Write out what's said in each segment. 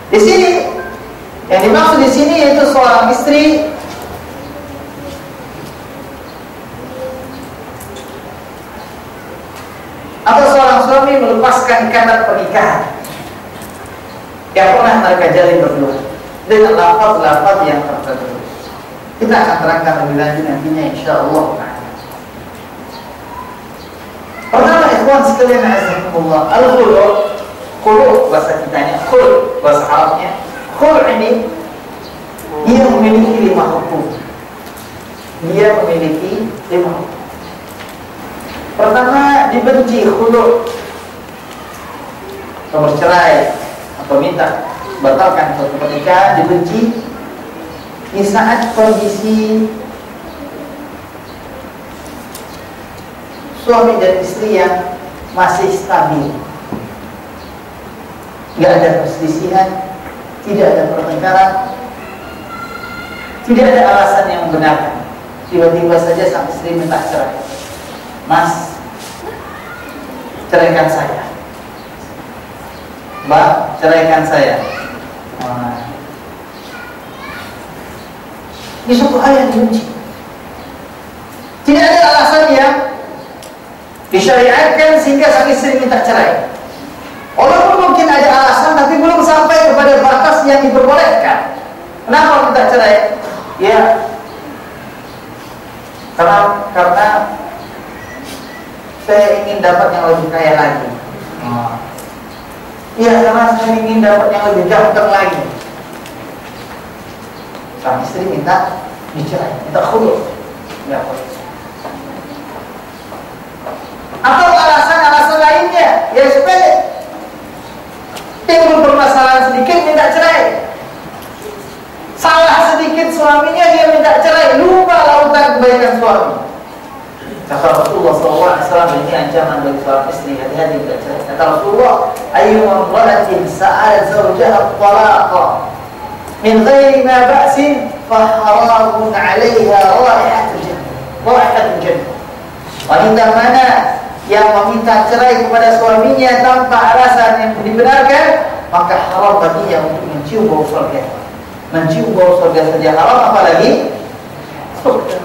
Di sini yang dimaksud di sini yaitu seorang istri atau seorang suami melepaskan ikatan pernikahan yang pernah mereka jalin berdua dengan lafaz-lafaz yang tertentu. Kita akan terangkan lebih lanjut nantinya insyaallah. Pertama, ikhwan sekalian azakumullah, al-khulu', khulu' bahasa kitanya, khulu' bahasa Arabnya. Khulu' ini dia memiliki 5 hukum. Dia memiliki 5 hukum. Pertama, dibenci khulu', atau bercerai atau minta batalkan suatu pernikahan, dibenci di saat kondisi suami dan istri yang masih stabil, nggak ada perselisihan, tidak ada pertengkaran, tidak ada alasan yang membenarkan. Tiba-tiba saja sang istri minta cerai. Mas, ceraikan saya. Mbak, ceraikan saya. Ini suatu hal yang dibenci. Tidak ada alasan yang disyariatkan sehingga sang istri minta cerai. Walaupun mungkin ada alasan, tapi belum sampai kepada batas yang diperbolehkan. Kenapa minta cerai? Ya, karena saya ingin dapat yang lebih kaya lagi. Iya, karena saya ingin dapat yang lebih ganteng lagi. Sang istri minta dicerai, minta khulu'. Ya, atau alasan-alasan lainnya, ya sepele. Timbul permasalahan sedikit minta cerai. Salah sedikit suaminya dia minta cerai, lupa lautan kebaikan suami. Kata Rasulullah SAW, ini ancaman bagi seorang istri, hati-hati minta cerai. Kata Rasulullah, ayyuma imra'atin sa'alat zawjaha at-talaqa min ghairi ma ba'sin fa haramun 'alaiha raihatul jannah. Wanita mana yang meminta cerai kepada suaminya tanpa alasan yang dibenarkan, maka haram baginya untuk mencium bau surga. Mencium bau surga saja haram, apalagi surga.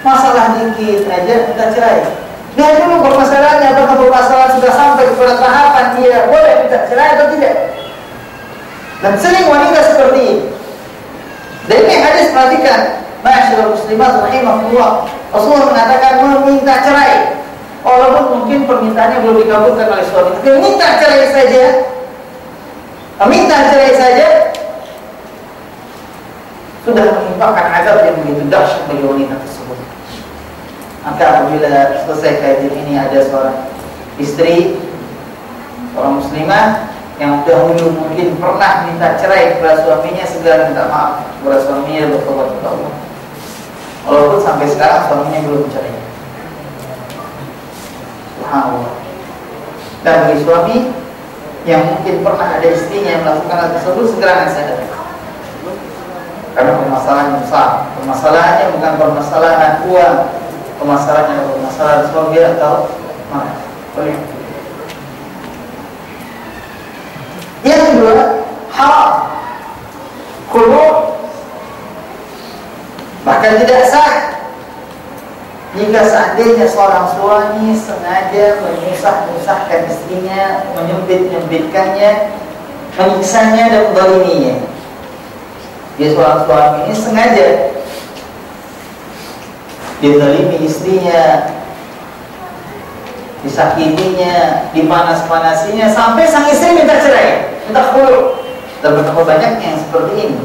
Masalah dikit aja minta cerai. Lihat dulu permasalahannya, apakah permasalahan sudah sampai kepada tahapan dia boleh minta cerai atau tidak. Dan sering wanita seperti ini. Dan ini hadis, perhatikan, ma'asyiral muslimat rahimakumullah. Rasulullah mengatakan meminta cerai, walaupun mungkin permintaannya belum dikabulkan oleh suami, tapi minta cerai saja sudah menimpakan azab yang begitu dahsyat bagi wanita tersebut. Maka apabila selesai kajian ini ada seorang istri, seorang muslimah yang dahulu mungkin pernah minta cerai kepada suaminya, segera minta maaf kepada suaminya, bertobat kepada Allah. Walaupun sampai sekarang suaminya belum cerai. Subhanallah. Dan bagi suami yang mungkin pernah ada istrinya yang melakukan hal tersebut, segera sadar. Karena permasalahannya besar. Permasalahannya bukan permasalahan uang, permasalahannya adalah permasalahan suami atau mana. Yang kedua, haram. Khulu', bahkan tidak sah jika seandainya seorang suami sengaja menyusahkan istrinya, menyempitkannya, menyiksanya dan menzaliminya. Dia seorang suami ini sengaja dizalimi istrinya, disakitinya, dipanas-panasinya, sampai sang istri minta cerai, minta khulu'. Dan betapa banyaknya yang seperti ini.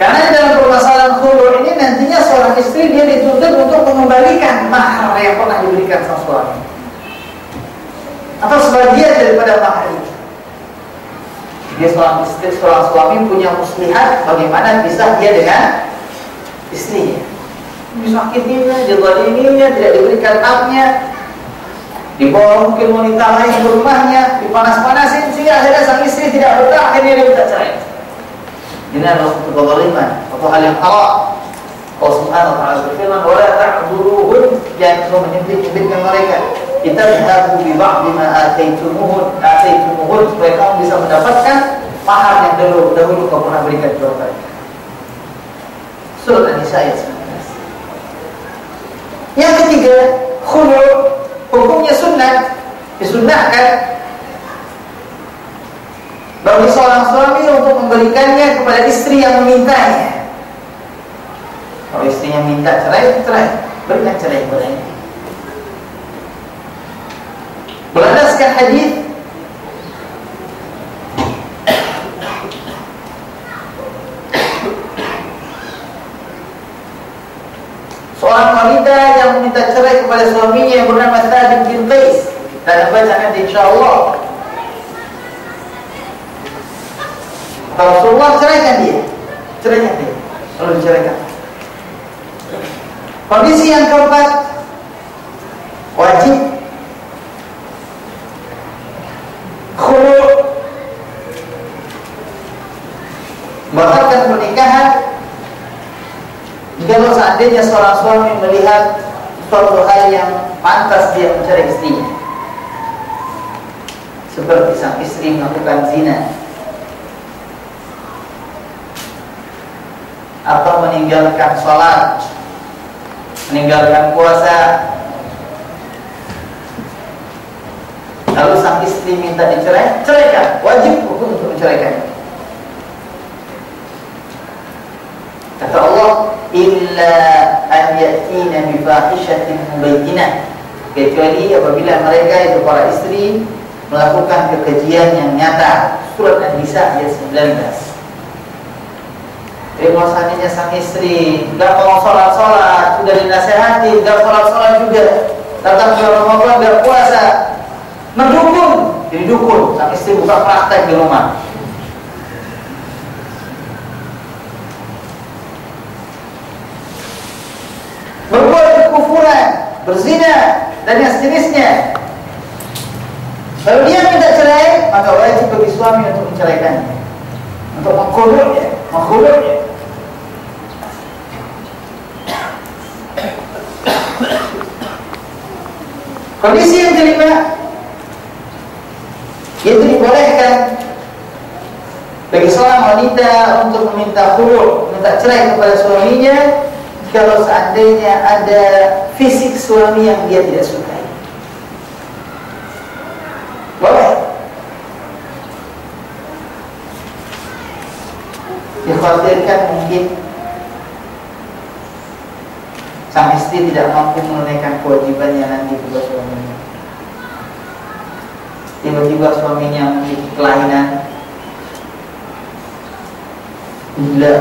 Karena dalam permasalahan khulu' ini nantinya seorang istri dia dituntut untuk mengembalikan mahar yang pernah diberikan sang suami, atau sebagian daripada mahar itu. Dia seorang istri, seorang suami punya muslihat bagaimana bisa dia dengan istrinya, disakitinya, dizaliminya, tidak diberikan haknya, dibawa mungkin wanita lain ke rumahnya, dipanas-panasin, sehingga akhirnya sang istri tidak betah, akhirnya dia minta cerai. Ini adalah satu kezaliman, satu hal yang haram. Allah Subhanahu wa ta'ala berfirman, "Wala ta'dhuruhun", jangan menyempit-nyempitkan mereka. litadhabu bi ba'di ma ataitumuhun supaya kamu bisa mendapatkan mahar yang dahulu kamu pernah berikan kepada mereka. Surat An-Nisa ayat 19. Yang ketiga, khulu', hukumnya sunnah, disunnahkan bagi seorang suami untuk memberikannya kepada istri yang memintanya. Kalau istrinya minta cerai, berikan cerai kepadanya. Berdasarkan hadis seorang wanita yang meminta cerai kepada suaminya yang bernama Thabit bin Qais, dan baca nanti insyaallah. Rasulullah ceraikan dia, lalu diceraikan. Kondisi yang keempat, wajib khulu', batalkan pernikahan jika seandainya seorang suami melihat suatu hal yang pantas dia mencari istrinya, seperti sang istri melakukan zina atau meninggalkan sholat, meninggalkan puasa, lalu sang istri minta dicerai, ceraikan, wajib hukum untuk menceraikan. Kata Allah, illa an yatina bi fahishatin mubayyinah, kecuali apabila mereka itu para istri melakukan kekejian yang nyata. Surat An-Nisa ayat 19. Kalau seandainya sang istri gak mau sholat, sudah dinasehati, gak sholat juga, datang ke Ramadan gak puasa, mendukun, jadi dukun. Sang istri buka praktek di rumah. Berbuat kekufuran, berzina, dan yang sejenisnya. Kalau dia minta cerai, maka wajib bagi suami untuk menceraikannya, untuk mengkhulurnya. Kondisi yang kelima, yaitu dibolehkan bagi seorang wanita untuk meminta khulu', meminta cerai kepada suaminya kalau seandainya ada fisik suami yang dia tidak sukai. Boleh. Dikhawatirkan mungkin sang istri tidak mampu menunaikan kewajibannya nanti kepada suaminya. Tiba-tiba suaminya memiliki kelainan, gila,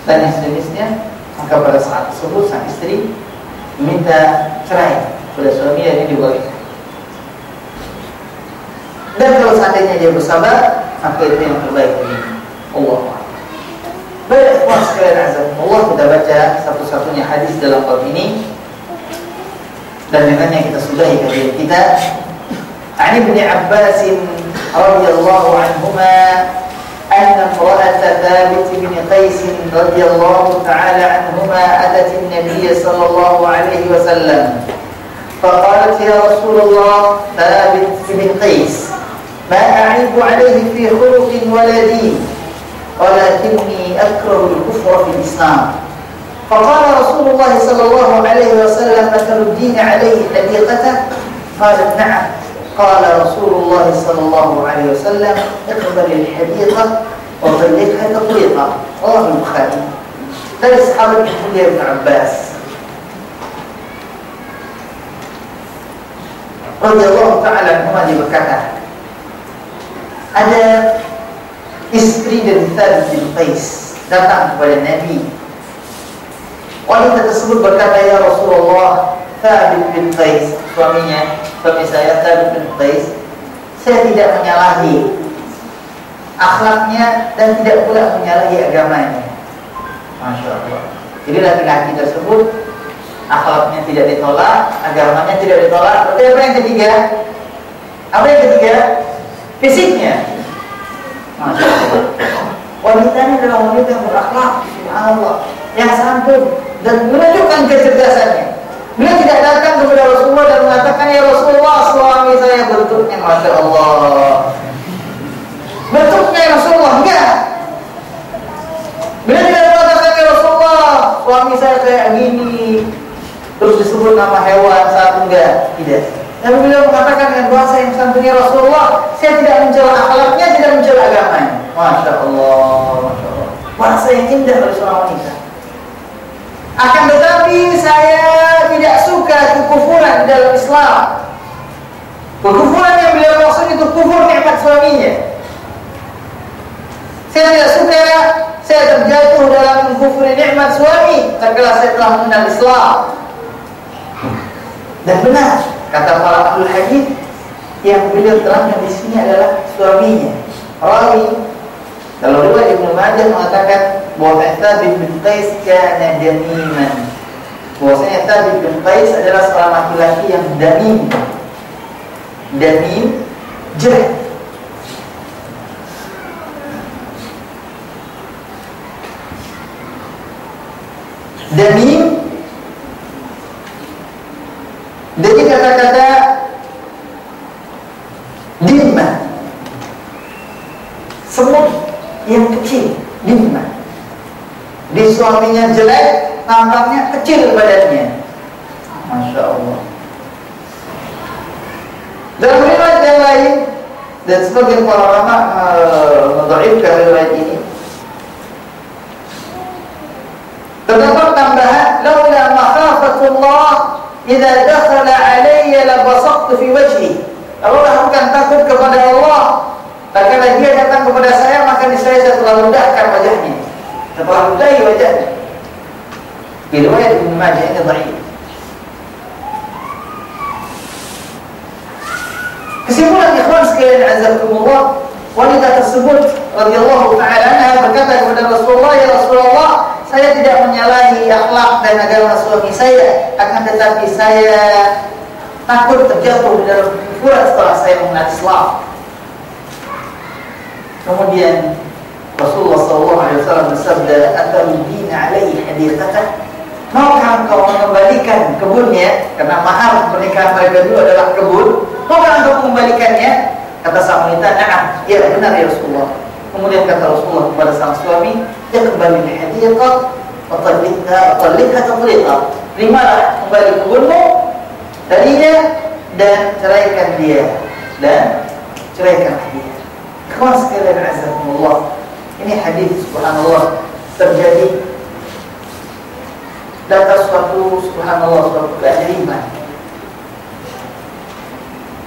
dan yang sejenisnya, maka pada saat tersebut sang istri meminta cerai kepada suami, dan ini dibolehkan. Dan kalau seandainya dia bersabar, maka itu yang terbaik baginya. Allah. Baik, ikhwan sekalian azam Allah, kita baca satu-satunya hadis dalam bab ini, dan dengannya kita sudahi kajian kita. An Ibnu Abbas radhiyallahu anhuma anna imra'at Thabit bin Qais radhiyallahu ta'ala anhuma atat an-nabiy sallallahu alaihi wasallam faqalat ya Rasulullah Thabit bin Qais ma a'rifu alayhi fi khuluqin wala din walakinni akrahu al-kufra fi al-Islam. Faqala Rasulullah sallallahu alaihi wasallam ataruddin alayhi hadiqatah? Qalat na'am. Qala Rasulullah sallallahu alaihi wasallam iqbal al-hadiqah wa talliqha tatliqa. Rawahu al-Bukhari. Dari sahabat mulia Ibnu Abbas radhiyallahu ta'ala anhuma, dia berkata, ada istri dari Thabit bin Qais datang kepada Nabi. Wanita tersebut berkata, ya Rasulullah, Thabit bin Qais, suami saya Thabit bin Qais, saya tidak menyalahi akhlaknya dan tidak pula menyalahi agamanya. Masya Allah. Jadi laki-laki tersebut akhlaknya tidak ditolak, agamanya tidak ditolak. Berarti apa yang ketiga? Fisiknya. Masya Allah. Wanitanya adalah wanita yang berakhlak, subhanallah, yang santun dan menunjukkan kecerdasannya. Beliau tidak datang kepada Rasulullah dan mengatakan, ya Rasulullah, suami saya bentuknya Masya Allah. Bentuknya ya Rasulullah, enggak. Beliau tidak mengatakan, ya Rasulullah, suami saya kayak gini, terus disebut nama hewan satu, enggak. Tidak. Tapi beliau mengatakan dengan bahasa yang santunya, Rasulullah, saya tidak mencela akhlaknya, tidak mencela agamanya. Masya Allah, Masya Allah. Bahasa yang indah dari seorang wanita. Akan tetapi saya tidak suka kekufuran di dalam Islam. Kekufuran yang beliau maksud itu kufur nikmat suaminya. Saya tidak suka saya terjatuh dalam kufur nikmat suami tatkala saya telah mengenal Islam. Dan benar kata para ahli hadis yang beliau terangkan di sini adalah suaminya. Rawi kalau riwayat Ibnu Majah mengatakan bahwa Thabit bin Qais kana damiman. Bahwasanya Thabit bin Qais adalah seorang laki-laki yang damim. Damim jelek. Damim dari kata-kata dimma, semut yang kecil, dimma. Di suaminya jelek, nampaknya kecil badannya. Masya Allah. Dalam riwayat yang lain, dan sebagian para ulama mendhaifkan riwayat ini, terdapat tambahan, laula makhafatullah idza dakhala alayya labasaqtu fi wajhi. Kalau bukan takut kepada Allah, tatkala dia datang kepada saya, maka niscaya saya telah rendahkan wajahnya, telah rendahi wajahnya. Riwayat Ibnu Majah ini dhaif. Kesimpulan ikhwan sekalian azakumullah, wanita tersebut radhiyallahu taala anha berkata kepada Rasulullah, ya Rasulullah, saya tidak menyalahi akhlak dan agama suami saya, akan tetapi saya takut terjatuh di dalam kekufuran setelah saya mengenal Islam. Kemudian Rasulullah SAW bersabda, "Atamdina alaihi hadiqatan?" Maukah engkau mengembalikan kebunnya? Karena mahar pernikahan mereka dulu adalah kebun. Maukah engkau mengembalikannya? Kata sang wanita, "Na'am." Ya, benar ya Rasulullah. Kemudian kata Rasulullah kepada sang suami, "Ya kembali hadiqah, talliqha tatliqa." Terimalah kembali kebunmu darinya dan ceraikan dia, dan ceraikan dia. Kawan sekalian azakumullah, ini hadis subhanallah terjadi data suatu subhanallah suatu keajaiban.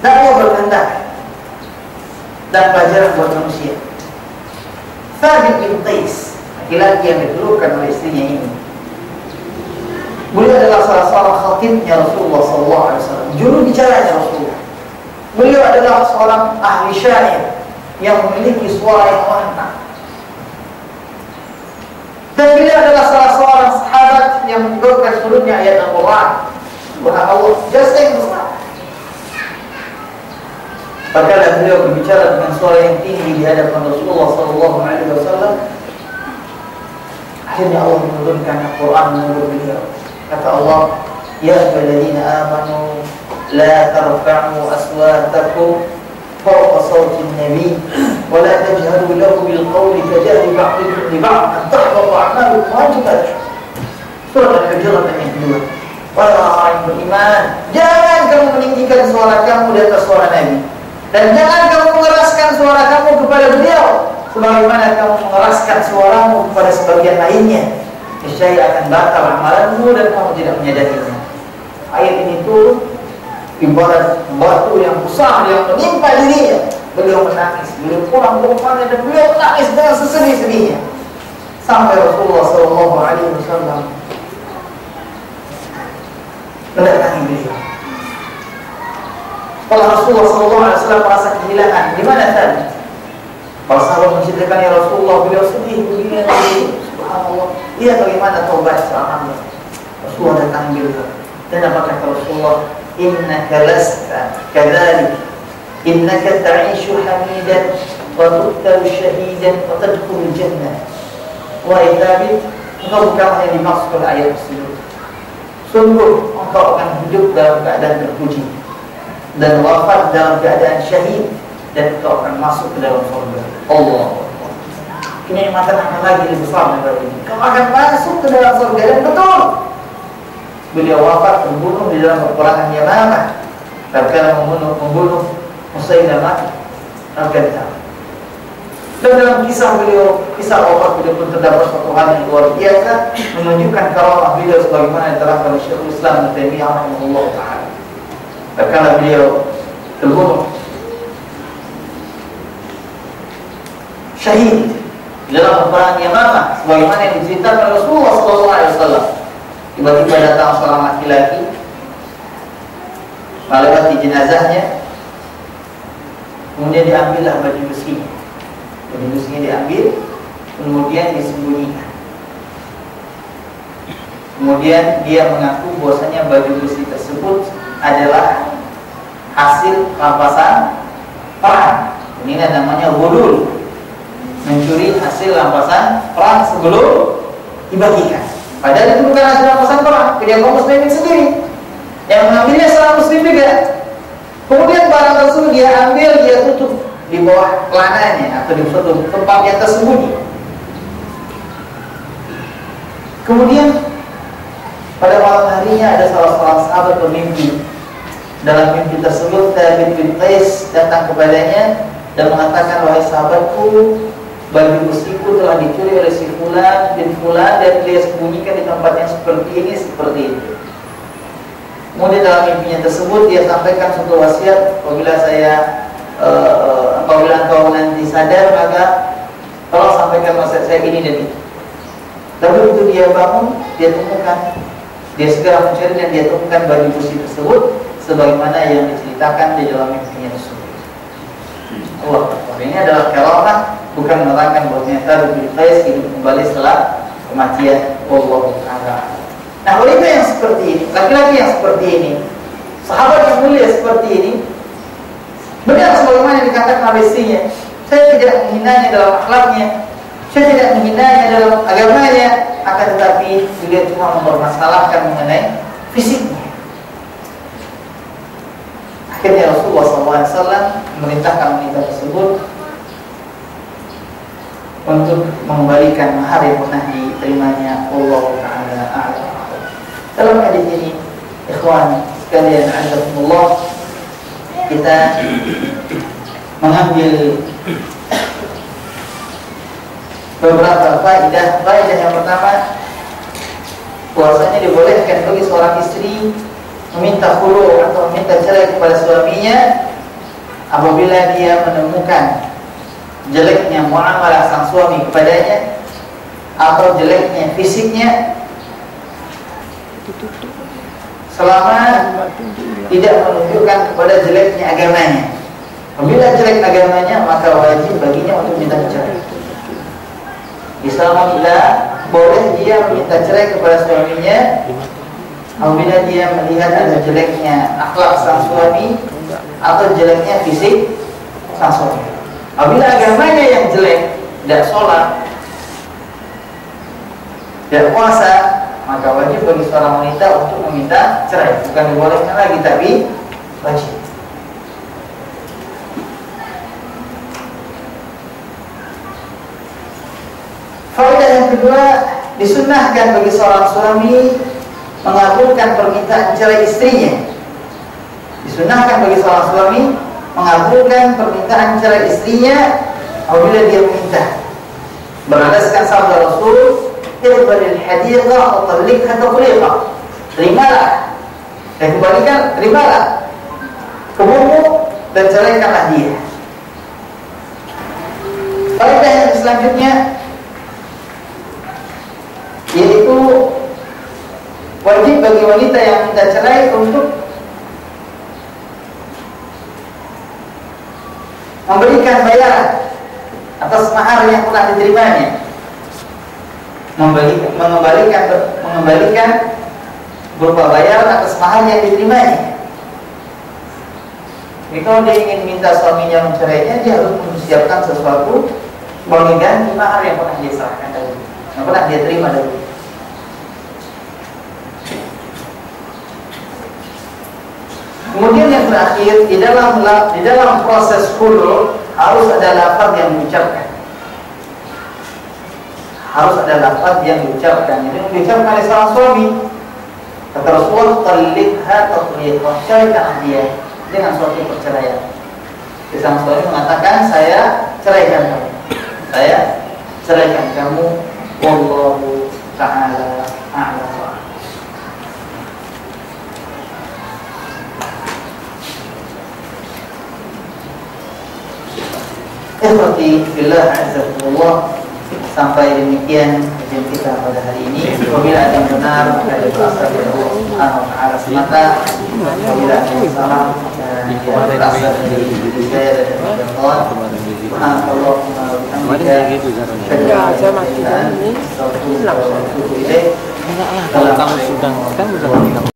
Dakwah berkehendak dan pelajaran buat manusia. Thabit bin Qais, laki-laki yang dikeluarkan oleh istrinya ini, beliau adalah salah seorang khatibnya Rasulullah SAW, juru bicaranya Rasulullah. Beliau adalah seorang ahli syair yang memiliki suara yang mantap. Dan beliau adalah salah seorang sahabat yang menggerakkan seluruhnya ayat Al-Quran. Subhanallah, jasa yang besar. Padahal beliau berbicara dengan suara yang tinggi di hadapan Rasulullah SAW. Akhirnya Allah menurunkan Al-Quran menurut beliau. Kata Allah, "Ya ayyuhalladzina amanu la tarfa'u aswatakum fawqa sawti an-nabi wa la tajharu lahu bil qawli kajahri ba'dikum li ba'd an tahbata a'malukum wa antum la tash'urun." Surah Al-Hujurat ayat 2. Wahai orang yang beriman, jangan kamu meninggikan suara kamu di atas suara Nabi, dan jangan kamu mengeraskan suara kamu kepada beliau sebagaimana kamu mengeraskan suaramu kepada sebagian lainnya. Niscaya akan batal amalanmu dan kamu tidak menyadarinya. Ayat ini turun ibarat batu yang besar yang menimpa dirinya. Beliau menangis, beliau pulang ke rumahnya dan beliau menangis dengan sesedih-sedihnya. Sampai Rasulullah SAW mendatangi beliau. Kalau Rasulullah SAW merasa kehilangan, di mana tadi? Para sahabat menceritakan, ya Rasulullah, beliau sedih begini. Subhanallah, lihat bagaimana taubat seorang hamba. Rasulullah datang beliau. Dan apa kata Rasulullah? Innaka lasta kadzalik. Innaka ta'ishu hamidan wa tuqtalu syahidan wa tadkhulul jannah. Wahai Thabit, engkau bukanlah yang dimaksud oleh ayat tersebut. sungguh engkau akan hidup dalam keadaan terpuji dan wafat dalam keadaan syahid, dan engkau akan masuk ke dalam surga. Allah, kenikmatan akan lagi lebih besar daripada ini. Kau akan masuk ke dalam surga. Dan betul, beliau wafat terbunuh di dalam peperangan Yamamah tatkala membunuh Musailamah al-Kadzdzab. Dan dalam kisah beliau, kisah wafat beliau pun terdapat satu hal yang luar biasa, menunjukkan karamah beliau sebagaimana diterangkan oleh Syekhul Islam Ibnu Taimiyah rahimahullah taala. Tatkala beliau terbunuh syahid dalam peperangan Yamamah, sebagaimana yang diceritakan oleh Rasulullah SAW. Tiba-tiba datang seorang laki-laki melewati jenazahnya, kemudian diambillah baju besinya. Baju besinya diambil, kemudian disembunyikan. Kemudian dia mengaku bahwasanya baju besi tersebut adalah hasil rampasan perang. Ini namanya ghulul, mencuri hasil rampasan perang sebelum dibagikan. Padahal itu bukan hasil rampasan perang, dia kaum muslimin sendiri yang mengambilnya seorang muslim juga. Kemudian barang tersebut dia ambil, dia tutup di bawah celananya atau di suatu tempat yang tersembunyi. Kemudian pada malam harinya ada salah seorang sahabat bermimpi. Dalam mimpi tersebut Thabit bin Qais datang kepadanya dan mengatakan, wahai sahabatku, baju besiku telah dicuri oleh si Fulan bin Fulan dan dia sembunyikan di tempat yang seperti ini, seperti itu. Kemudian dalam mimpinya tersebut dia sampaikan suatu wasiat, apabila engkau nanti sadar maka tolong sampaikan wasiat saya ini dan itu. Tapi begitu dia bangun, dia temukan, dia segera mencari dan dia temukan baju besi tersebut sebagaimana yang diceritakan di dalam mimpinya tersebut. Allah, ini adalah karamah, bukan menerangkan bahwa Thabit bin Qais hidup kembali setelah kematian. Allah Ta'ala. Nah, wanita yang seperti ini, laki-laki yang seperti ini, sahabat yang mulia seperti ini, benar sebagaimana yang dikatakan oleh istrinya, saya tidak menghinanya dalam akhlaknya, saya tidak menghinanya dalam agamanya, akan tetapi dia cuma mempermasalahkan mengenai fisiknya. Akhirnya Rasulullah SAW memerintahkan wanita tersebut untuk mengembalikan mahar yang pernah diterimanya. Allah Ta'ala a'lam. Dalam hadis ini, ikhwan sekalian azakumullah, kita mengambil beberapa faedah. Faedah yang pertama, bahwasanya dibolehkan bagi seorang istri meminta khulu atau meminta cerai kepada suaminya apabila dia menemukan jeleknya muamalah sang suami kepadanya atau jeleknya fisiknya, selama tidak menunjukkan kepada jeleknya agamanya. Apabila jelek agamanya, maka wajib baginya untuk minta cerai. Selama tidak boleh dia meminta cerai kepada suaminya apabila dia melihat ada jeleknya akhlak sang suami atau jeleknya fisik sang suami. Apabila agamanya yang jelek, tidak sholat, tidak puasa, maka wajib bagi seorang wanita untuk meminta cerai. Bukan dibolehkan lagi, tapi wajib. Faedah yang kedua, disunnahkan bagi seorang suami mengabulkan permintaan cerai istrinya. Disunnahkan bagi seorang suami mengabulkan permintaan cerai istrinya apabila dia meminta. Berdasarkan sabda Rasul, "Iqbalil hadiqah wa talliqha taqliqah." Terimalah dan kembalikan, terimalah kemudian dan ceraikanlah dia. Faedah yang selanjutnya yaitu wajib bagi wanita yang minta cerai untuk memberikan bayaran atas mahar yang pernah diterimanya, mengembalikan berupa bayaran atas mahar yang diterimanya. Jadi kalau dia ingin minta suaminya mencerainya, dia harus mempersiapkan sesuatu mengganti mahar yang pernah dia serahkan dahulu, yang pernah dia terima dahulu. Kemudian yang terakhir, di dalam proses khulu harus ada lafaz yang diucapkan. Harus ada lafaz yang diucapkan. Jadi diucapkan oleh seorang suami. Kata Rasulullah, "Talliqha tatliqah." Ceraikan dia dengan suatu perceraian. Sang suami mengatakan, "Saya ceraikan kamu. Saya ceraikan kamu." Wallahu ta'ala a'lam. Ikhwati fillah azzakumullah, sampai demikian kajian kita pada hari ini. Apabila ada yang benar maka itu berasal dari Allah Subhanahu wa taala semata. Apabila ada yang salah berasal dari saya dan Allah. Subhanallahumma wa bihamdika asyhadu an la ilaha illa anta astaghfiruka wa atubu ilaik. Kalau kamu sudah